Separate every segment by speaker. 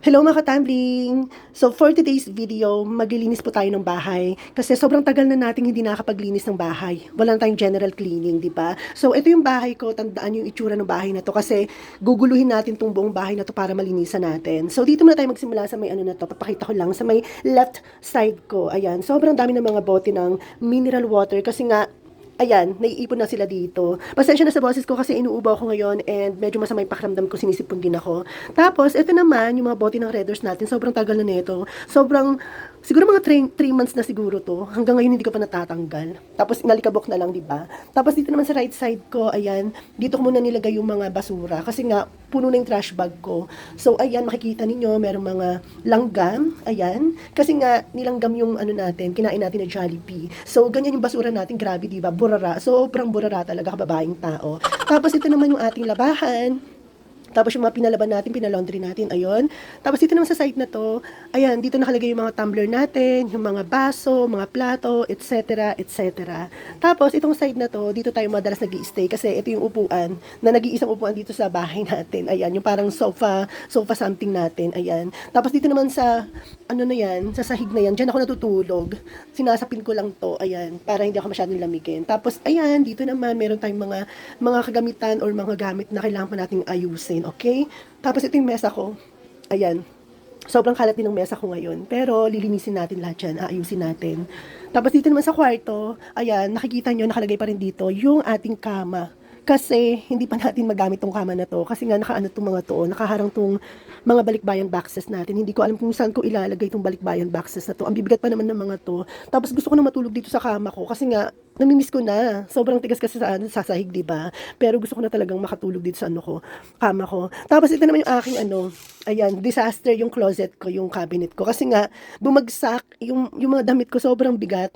Speaker 1: Hello mga katambling! So for today's video, maglilinis po tayo ng bahay. Kasi sobrang tagal na nating hindi nakakapaglinis ng bahay. Wala na tayong general cleaning, di ba? So ito yung bahay ko, tandaan yung itsura ng bahay na to kasi guguluhin natin tong buong bahay na to para malinisan natin. So dito muna tayo magsimula sa may ano na to. Papakita ko lang sa may left side ko. Ayan, sobrang dami ng mga bote ng mineral water kasi nga ayan, naiipon na sila dito. Pasensya na sa boses ko kasi inuubo ako ngayon and medyo masama yung pakiramdam ko, sinisipon din ako. Tapos, ito naman, yung mga bote ng Red Doors natin, sobrang tagal na nito. Sobrang, siguro mga 3 months na siguro to. Hanggang ngayon hindi ko pa natatanggal. Tapos, inalikabok na lang, di ba? Tapos, dito naman sa right side ko, ayan, dito ko muna nilagay yung mga basura. Kasi nga, puno na yung trash bag ko. So, ayan, makikita ninyo, merong mga langgam, ayan. Kasi nga, nilanggam yung ano natin, kinain natin na Jollibee. So, ganyan yung basura natin, grabe, di ba? Burara. Sobrang burara talaga, kababaeng tao. Tapos, ito naman yung ating labahan. Tapos yung mga pinalaban natin, pinalaundry natin, ayun. Tapos dito naman sa site na to, ayan, dito nakalagay yung mga tumbler natin, yung mga baso, mga plato, etc., etc. Tapos itong side na to, dito tayo madalas nag-i-stay kasi ito yung upuan, na nag-iisang upuan dito sa bahay natin. Ayan, yung parang sofa something natin, ayan. Tapos dito naman sa, ano na yan, sa sahig na yan, dyan ako natutulog. Sinasapin ko lang to, ayan, para hindi ako masyadong lamigin. Tapos, ayan, dito naman, meron tayong mga kagamitan or mga gamit na kailangan pa nating ayusin. Okay? Tapos ito yung mesa ko. Ayan. Sobrang kalat din ng mesa ko ngayon. Pero lilinisin natin lahat yan. Aayusin natin. Tapos dito naman sa kwarto, ayan, nakikita nyo, nakalagay pa rin dito, yung ating kama. Kasi hindi pa natin magamit tong kama na to. Kasi nga nakaano tong mga to, nakaharang tong mga balikbayan boxes natin. Hindi ko alam kung saan ko ilalagay tong balikbayan boxes na to. Ang bibigat pa naman ng mga to. Tapos gusto ko na matulog dito sa kama ko kasi nga namimiss ko na. Sobrang tigas kasi sa sahig, di ba? Pero gusto ko na talagang makatulog dito sa ano ko, kama ko. Tapos ito naman yung aking ano, ayan, disaster yung closet ko, yung cabinet ko. Kasi nga bumagsak yung mga damit ko, sobrang bigat.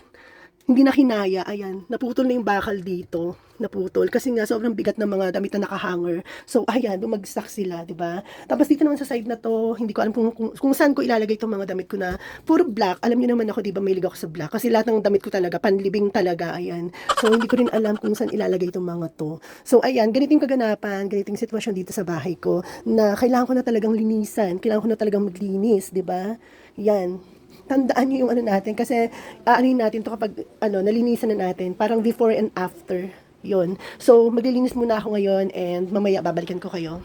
Speaker 1: Hindi na kinaya, ayan, naputol na yung bakal dito, naputol, kasi nga sobrang bigat ng mga damit na nakahanger, so ayan, bumagsak sila, di ba? Tapos dito naman sa side na to, hindi ko alam kung saan ko ilalagay itong mga damit ko na puro black, alam niyo naman ako, di ba, mahilig ako sa black, kasi lahat ng damit ko talaga, panlibing talaga, ayan, so hindi ko rin alam kung saan ilalagay itong mga to, so ayan, ganiting kaganapan, ganiting sitwasyon dito sa bahay ko, na kailangan ko na talagang linisan, kailangan ko na talagang maglinis, di ba? Yan, tandaan nyo yung ano natin kasi aanin natin to kapag ano nalinisan na natin, parang before and after yon. So maglilinis muna ako ngayon and mamaya babalikan ko kayo.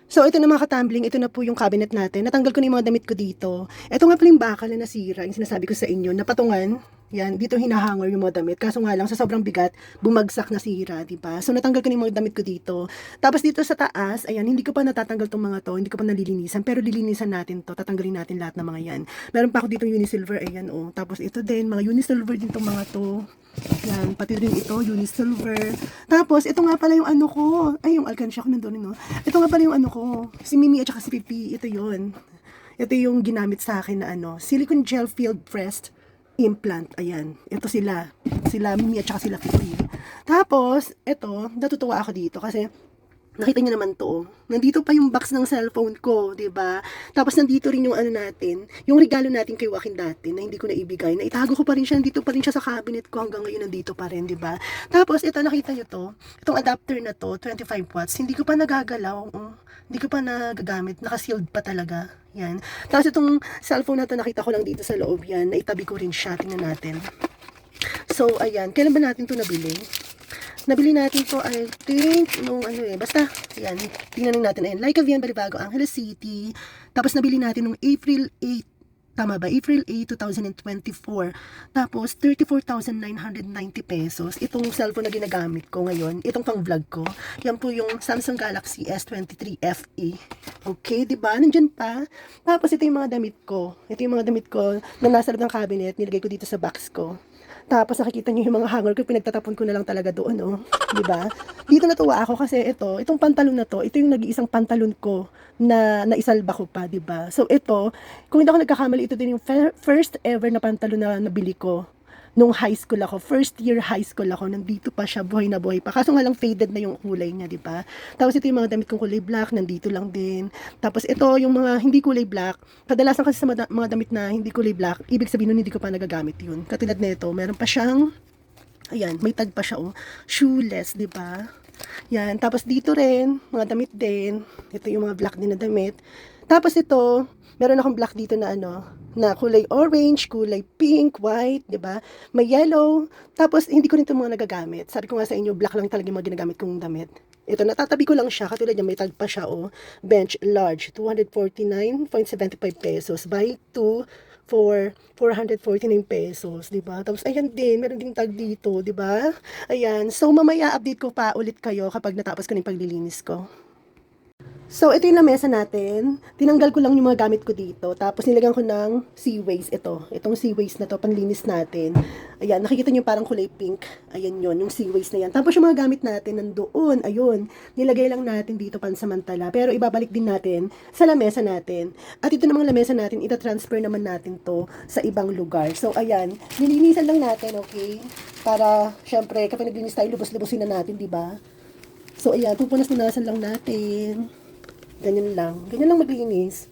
Speaker 1: So ito na mga katambling, ito na po yung cabinet natin. Natanggal ko na yung mga damit ko dito. Ito nga pala yung bakal na nasira, yung sinasabi ko sa inyo, napatungan. Yan, dito hinahanger yung mga damit. Kaso nga lang, sa sobrang bigat, bumagsak na sira, diba? So natanggal ko na yung mga damit ko dito. Tapos dito sa taas, ayan, hindi ko pa natatanggal tong mga to, hindi ko pa nalilinisan. Pero lilinisan natin to, tatanggalin natin lahat ng mga yan. Meron pa ako dito Unisilver, ayan oh. Tapos ito din, mga Unisilver din tong mga to. Yan, pati rin ito, Unisilver. Tapos, ito nga pala yung ano ko. Ay, yung alkansya ko nandun, no? Ito nga pala yung ano ko. Si Mimi at saka si Pipi, ito yon. Ito yung ginamit sa akin na ano, silicone gel field pressed implant. Ayan, ito sila. Sila Mimi at saka sila Pipi. Tapos, ito, natutuwa ako dito kasi nakita niyo naman to. Nandito pa yung box ng cellphone ko, 'di ba? Tapos nandito rin yung ano natin, yung regalo natin kay Joaquin dati na hindi ko na ibigay. Na itago ko pa rin siya, nandito pa rin siya sa cabinet ko hanggang ngayon nandito pa rin, 'di ba? Tapos ito nakita niyo to, itong adapter na to, 25 watts, hindi ko pa nagagalaw. Hindi ko pa nagagamit, naka-sealed pa talaga. Yan. Tapos itong cellphone na to nakita ko lang dito sa loob yan, naitabi ko rin siya, tingnan natin. So ayan, kailan ba natin to nabili? Nabili natin to, I think, nung ano basta, yan, tingnan natin, ayan, Like Avian, Balibago, Angeles City, tapos nabili natin nung April 8, tama ba? April 8, 2024, tapos 34,990 pesos, itong cellphone na ginagamit ko ngayon, itong pang vlog ko, yan po yung Samsung Galaxy S23 FE, okay, diba? Nandyan pa, tapos ito yung mga damit ko, na nasa loob ng cabinet, nilagay ko dito sa box ko. Tapos nakikita niyo yung mga hanger ko, pinagtatapon ko na lang talaga doon, oh. 'Di ba? Dito natuwa ako kasi itong pantalon na to, ito yung nag-iisang pantalon ko na naisalba ko pa, 'di ba? So ito, kung hindi ako nagkakamali, ito din yung first ever na pantalon na nabili ko nung high school ako, first year high school ako, nandito pa siya, buhay na buhay pa. Kaso nga lang faded na yung kulay niya, di ba? Tapos ito yung mga damit kong kulay black, nandito lang din. Tapos ito yung mga hindi kulay black, kadalasan kasi sa mga damit na hindi kulay black, ibig sabihin nun hindi ko pa nagagamit yun. Katulad nito, meron pa siyang, ayan, may tag pa siya, oh, shoeless, di ba? Yan, tapos dito rin, mga damit din. Ito yung mga black din na damit. Tapos ito, Meron akong black dito na na kulay orange, kulay pink, white, 'di ba? May yellow. Tapos hindi ko rin 'to mga nagagamit. Sabi ko nga sa inyo, black lang talaga yung mga ginagamit kong damit. Ito, natatabi ko lang siya. Katulad niya, may tag pa siya, Bench large, 249.75 pesos. Buy 2 for 449 pesos, 'di ba? Tapos ayan din, meron ding tag dito, 'di ba? Ayan. So mamaya update ko pa ulit kayo kapag natapos ko na yung paglilinis ko. So, ito yung lamesa natin. Tinanggal ko lang yung mga gamit ko dito. Tapos, nilagyan ko ng sea waste. Itong sea waste na to, panlinis natin. Ayan, nakikita nyo parang kulay pink. Ayan yon, yung sea waste na yan. Tapos, yung mga gamit natin nandoon. Ayun, nilagay lang natin dito pansamantala. Pero, ibabalik din natin sa lamesa natin. At ito namang lamesa natin, ita-transfer naman natin to sa ibang lugar. So, ayan, nilinisan lang natin, okay? Para, syempre, kapag naglinis tayo, lubos-lubosin na natin, di ba? So, ayan, pupunas-punasan lang natin. Ganyan lang maglinis.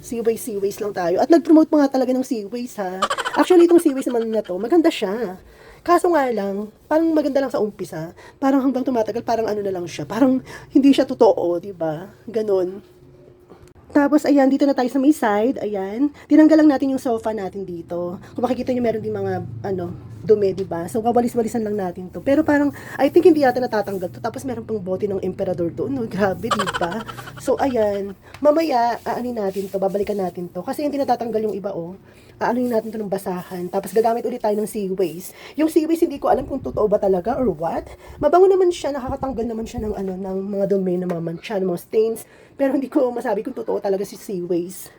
Speaker 1: Seaways lang tayo. At nag-promote pa nga talaga ng seaways, ha. Actually, itong seaways naman na to, maganda siya. Kaso nga lang, parang maganda lang sa umpisa. Parang hanggang tumatagal, parang ano na lang siya. Parang hindi siya totoo, di ba? Ganon. Tapos, ayan, dito na tayo sa may side. Ayan. Tinanggal lang natin yung sofa natin dito. Kung makikita nyo, meron din mga, dumi, diba? So, wawalis-walisan lang natin to. Pero parang, I think hindi yata natatanggal to. Tapos, meron pang bote ng emperador doon. No, grabe, diba? So, ayan. Mamaya, aanin natin to. Babalikan natin to. Kasi hindi natatanggal yung iba, Aanin natin to ng basahan. Tapos, gagamit ulit tayo ng seaways. Yung seaways, hindi ko alam kung totoo ba talaga or what. Mabango naman siya. Nakakatanggal naman siya ng, ng mga dumi, ng mga mancha, ng mga stains. Pero hindi ko masabi kung totoo talaga si seaways.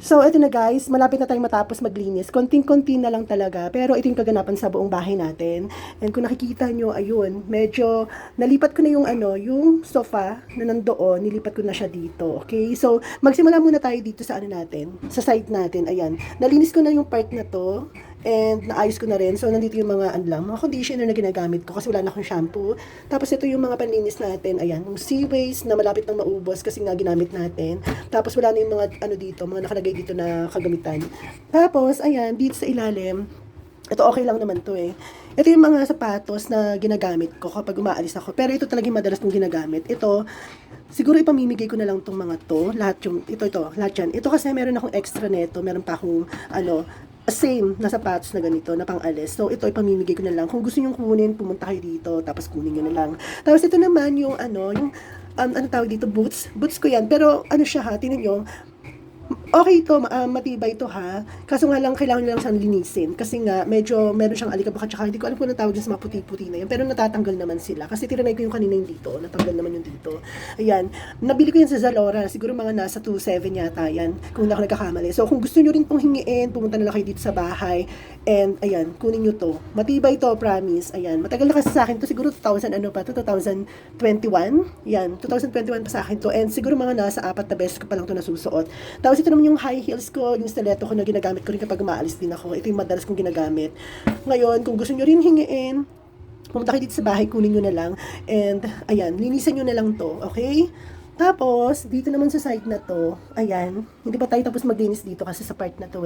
Speaker 1: So, ito na guys, malapit na tayong matapos maglinis. Konting-konti na lang talaga, pero ito yung kaganapan sa buong bahay natin. And kung nakikita nyo, ayun, medyo nalipat ko na yung yung sofa na nandoon, nilipat ko na siya dito. Okay? So, magsimula muna tayo dito sa natin, sa side natin. Ayan, nalinis ko na yung part na to. And naayos ko na rin. So, nandito yung mga mga conditioner na ginagamit ko kasi wala na akong shampoo. Tapos, ito yung mga panlinis natin. Ayan, yung seaways na malapit nang maubos kasi nga ginamit natin. Tapos, wala na yung mga dito, mga nakalagay dito na kagamitan. Tapos, ayan, dito sa ilalim, ito okay lang naman to Ito yung mga sapatos na ginagamit ko kapag umaalis ako. Pero ito talaga yung madalas kong ginagamit. Ito, siguro ipamimigay ko na lang tong mga to. Lahat yung, ito, lahat yan. Ito kasi meron akong extra neto. Meron pa akong, same na sapatos na ganito, na pang-alis. So, ito ipamimigay ko na lang. Kung gusto nyo kunin, pumunta kayo dito, tapos kunin nyo na lang. Tapos ito naman yung, ano tawag dito, boots. Boots ko yan. Pero, siya ha, tinan nyo, okay to, matibay to ha. Kaso nga lang, kailangan nyo lang siyang linisin. Kasi nga, medyo, meron siyang alikabok at saka, hindi ko alam kung anong tawag dyan sa mga puti-puti na yun. Pero natatanggal naman sila. Kasi tirinay ko yung kanina yung dito. Natanggal naman yung dito. Ayan. Nabili ko yan sa Zalora. Siguro mga nasa 2.7 yata yan. Kung hindi ako nagkakamali. So, kung gusto nyo rin pong hingiin, pumunta na lang kayo dito sa bahay. And, ayan, kunin nyo to. Matibay to, promise. Ayan. Matagal na kasi sa akin to. Siguro 2021. Yan. 2021 pa sa akin to. And siguro mga nasa 4 na beses ko pa lang to nasusuot. Tapos ito naman yung high heels ko, yung stiletto ko na ginagamit ko rin kapag umaalis din ako. Ito yung madalas kong ginagamit. Ngayon, kung gusto nyo rin hingiin, pumunta kayo dito sa bahay, kunin nyo na lang. And, ayan, linisan nyo na lang to, okay? Tapos, dito naman sa side na to, ayan, hindi pa tayo tapos maglinis dito kasi sa part na to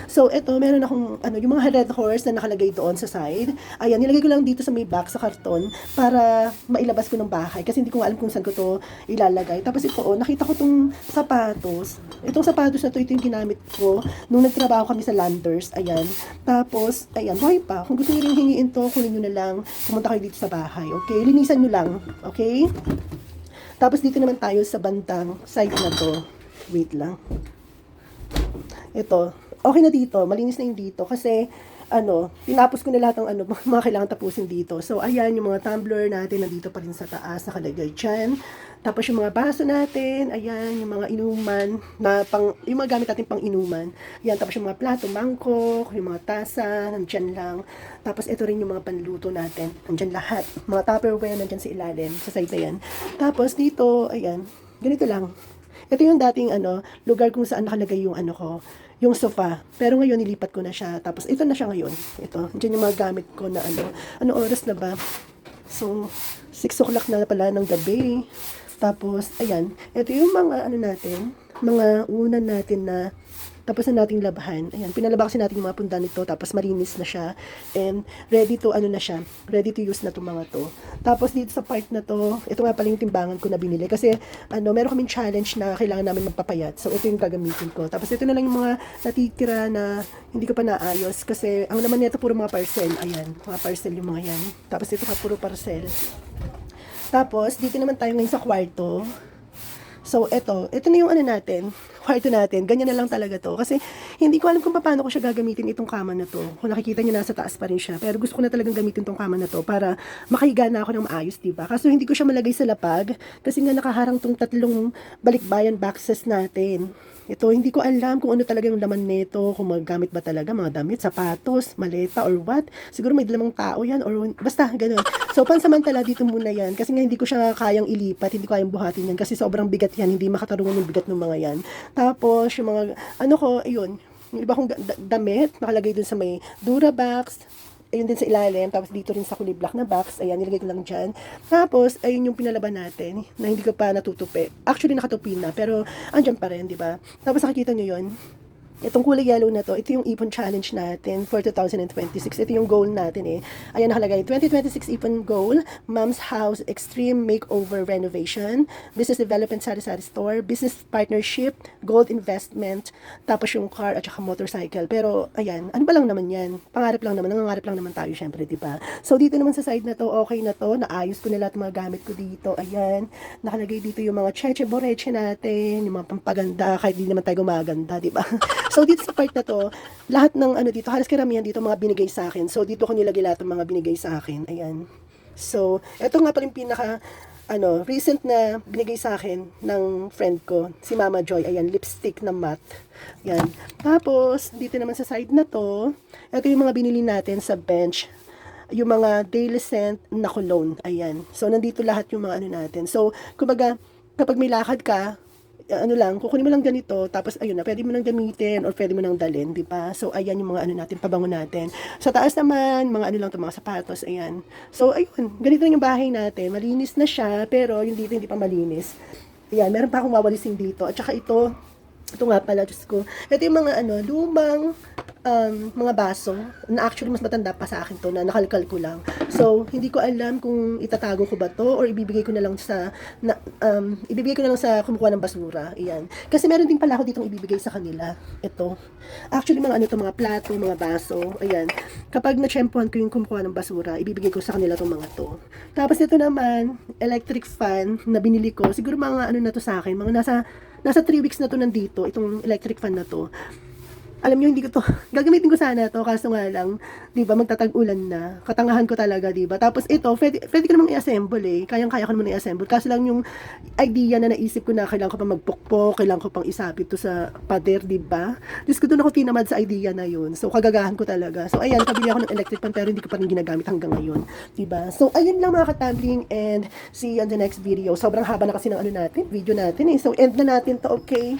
Speaker 1: So, ito, meron akong, yung mga red horse na nakalagay doon sa side. Ayan, nilagay ko lang dito sa may box, sa karton, para mailabas ko ng bahay. Kasi hindi ko alam kung saan ko to ilalagay. Tapos ito, nakita ko tong sapatos. Itong sapatos na to, ito yung ginamit ko nung nagtrabaho kami sa Landers. Ayan. Tapos, ayan, buhay pa. Kung gusto nyo rin hingiin to, kunin nyo na lang, pumunta kayo dito sa bahay. Okay? Linisan nyo lang. Okay? Tapos dito naman tayo sa bandang side na to. Wait lang. Ito. Okay na dito. Malinis na yung dito. Kasi, tinapos ko na lahat ng mga kailangan tapusin dito. So, ayan, yung mga tumbler natin nandito pa rin sa taas. Nakalagay dyan. Tapos yung mga baso natin. Ayan, yung mga inuman. Yung mga gamit natin pang inuman. Ayan, tapos yung mga plato, mangkok, yung mga tasa, nandyan lang. Tapos ito rin yung mga panluto natin. Nandyan lahat. Mga Tupperware nandyan sa ilalim. Sa side na yan. Tapos dito, ayan, ganito lang. Ito yung dating lugar kung saan nakalagay yung ko, yung sofa. Pero ngayon nilipat ko na siya. Tapos ito na siya ngayon. Ito, diyan yung mga gamit ko na ano oras na ba? So, 6 o'clock na pala ng gabi. Tapos, ayan, ito yung mga natin, mga unan natin na Tapos na nating labahan. Ayan, pinalaba kasi natin yung mga pundan nito, tapos malinis na siya. And ready to, ano na siya, ready to use na itong mga to. Tapos dito sa part na to, ito nga pala yung timbangan ko na binili. Kasi, meron kaming challenge na kailangan namin magpapayat. So, ito yung gagamitin ko. Tapos ito na lang yung mga natitira na hindi ko pa naayos. Kasi, ang naman nito puro mga parcel. Ayan, mga parcel yung mga yan. Tapos ito ka puro parcel. Tapos, dito naman tayo ngayon sa kwarto. So, ito na yung ano natin, kwarto natin. Ganyan na lang talaga to. Kasi, hindi ko alam kung paano ko siya gagamitin itong kama na to. Kung nakikita niyo, nasa taas pa rin siya. Pero gusto ko na talagang gamitin itong kama na to para makahiga na ako ng maayos, diba? Kaso, hindi ko siya malagay sa lapag. Kasi nga nakaharang tong tatlong balikbayan boxes natin. Ito, hindi ko alam kung ano talaga yung laman nito, kung magagamit ba talaga, mga damit, sapatos, maleta, or what. Siguro may dalamang tao yan, or basta, ganun. So, pansamantala, dito muna yan. Kasi nga, hindi ko siya kayang ilipat, hindi ko kayang buhatin yan. Kasi sobrang bigat yan, hindi makatarungan yung bigat ng mga yan. Tapos, yung mga, ayun, yung iba kong damit, nakalagay dun sa may Durabox, ayun din sa ilalim, tapos dito rin sa kulay black na box, ayan, nilagay ko lang dyan. Tapos, ayun yung pinalaban natin, na hindi ko pa natutupi. Actually, nakatupi na, pero andyan pa rin, di ba? Tapos, nakikita nyo yun, itong kulay yellow na to, ito yung Ipon Challenge natin for 2026. Ito yung goal natin eh. Ayan nakalagay, 2026 Ipon Goal, Mom's House Extreme Makeover Renovation, Business Development Sari-Sari Store, Business Partnership, Gold Investment, tapos yung car at saka motorcycle. Pero, ayan, ano ba lang naman yan? Pangarap lang naman, nangangarap lang naman tayo syempre, di ba? So, dito naman sa side na to, okay na to, naayos ko na lahat ng mga gamit ko dito. Ayan, nakalagay dito yung mga cheche boreche natin, yung mga pampaganda, kahit di naman tayo gumaganda, di ba? So, dito sa part na to, lahat ng dito, halos karamihan dito mga binigay sa akin. So, dito ko nilagay lahat ng mga binigay sa akin. Ayan. So, eto nga pa rin pinaka, recent na binigay sa akin ng friend ko, si Mama Joy. Ayan, lipstick na matte. Ayan. Tapos, dito naman sa side na to, ito yung mga binili natin sa bench. Yung mga Daily Scent na cologne. Ayan. So, nandito lahat yung mga natin. So, kumbaga, kapag may lakad ka, kukunin mo lang ganito, tapos ayun na, pwede mo nang gamitin or pwede mo nang dalhin, di ba? So, ayan yung mga natin, pabango natin. Sa taas naman, mga lang to, mga sapatos, ayan. So, ayun, ganito lang yung bahay natin. Malinis na siya, pero yung dito hindi pa malinis. Ayan, meron pa akong wawalisin dito. At saka ito nga pala, Diyos ko. Ito yung mga lumang mga baso na actually mas matanda pa sa akin to, na nakalkal ko lang. So, hindi ko alam kung itatago ko ba to or ibibigay ko na lang sa kumukuha ng basura. Ayan. Kasi meron din pala ako ditong ibibigay sa kanila. Ito. Actually, mga plato, mga baso. Ayan. Kapag na-tsempuhan ko yung kumukuha ng basura, ibibigay ko sa kanila tong mga to. Tapos ito naman, electric fan na binili ko. Siguro mga na to sa akin. Mga nasa 3 weeks na to nandito, itong electric fan na to. Alam niyo, hindi ko to, gagamitin ko sana to, kaso nga lang, di ba, magtatag-ulan na, katangahan ko talaga, di ba, tapos ito, pwede ko namang i-assemble eh, kayang-kaya ko naman i-assemble, kaso lang yung idea na naisip ko na kailangan ko pang magpukpok, kailangan ko pang isapit to sa pader, di ba, Diyos ko, doon ako tinamad sa idea na yun, so kagagahan ko talaga, so ayan, kabili ako ng electric fan, pero hindi ko pa rin ginagamit hanggang ngayon, di ba, so ayun lang mga katambling, and see you on the next video, sobrang haba na kasi ng natin, video natin eh, so end na natin to, okay?